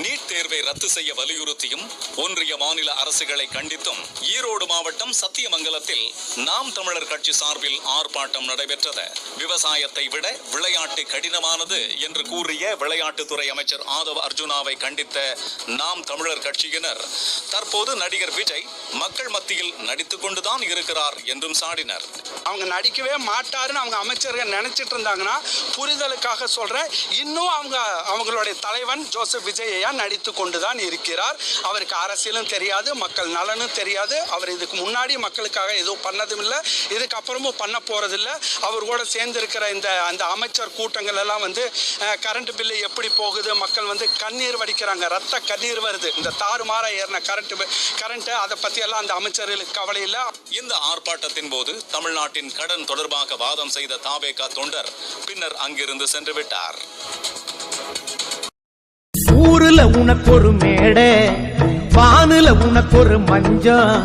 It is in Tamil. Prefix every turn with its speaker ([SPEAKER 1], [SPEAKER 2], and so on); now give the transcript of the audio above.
[SPEAKER 1] நீட் தேர்வை ரத்து செய்ய வலியுறுத்தியும் ஒன்றிய மாநில அரசுகளை கண்டித்தும் ஈரோடு மாவட்டம் சத்தியமங்கலத்தில் நாம் தமிழர் கட்சி சார்பில் ஆர்ப்பாட்டம் நடைபெற்றது. விவசாயத்தை விட விளையாட்டு கடினமானது என்று கூறிய விளையாட்டுத்துறை அமைச்சர் ஆதவ் அர்ஜுனாவை கண்டித்த நாம் தமிழர் கட்சியினர் தற்போது நடிகர் விஜய் மக்கள் மத்தியில் நடித்துக் கொண்டுதான் இருக்கிறார் என்றும் சாடினர்.
[SPEAKER 2] அவங்க நடிக்கவே மாட்டாருன்னு அவங்க அமைச்சர்கள் நினைச்சிட்டு இருந்தாங்கன்னா புரிதலுக்காக சொல்றேன், இன்னும் அவங்களுடைய தலைவன் ஜோசப் விஜயையா நடித்து கொண்டுதான் இருக்கிறார். அவருக்கு அரசியலும் தெரியாது, மக்கள் நலனும் தெரியாது. அவர் இதுக்கு முன்னாடி மக்களுக்காக எதுவும் பண்ணதும் இல்லை, இதுக்கப்புறமும் பண்ண போறதில்லை. அவர் கூட சேர்ந்து இருக்கிற அந்த அமைச்சர் கூட்டங்கள் எல்லாம் கரண்ட் பில்லு எப்படி போகுது, மக்கள் கண்ணீர் வடிக்கிறாங்க, ரத்த கண்ணீர் வருது. இந்த தாறுமாற ஏறின கரண்ட் அதை பத்தி எல்லாம் அந்த அமைச்சர்களுக்கு கவலை இல்லை.
[SPEAKER 1] இந்த ஆர்ப்பாட்டத்தின் போது தமிழ்நாட்டின் கடன் தொடர்பாக வாதம் செய்த தாவேகா தொண்டர் பின்னர் அங்கிருந்து சென்று விட்டார்.
[SPEAKER 3] ஊருல உனக்கு ஒரு மேடை, வானுல உனக்கு ஒரு மஞ்சம்.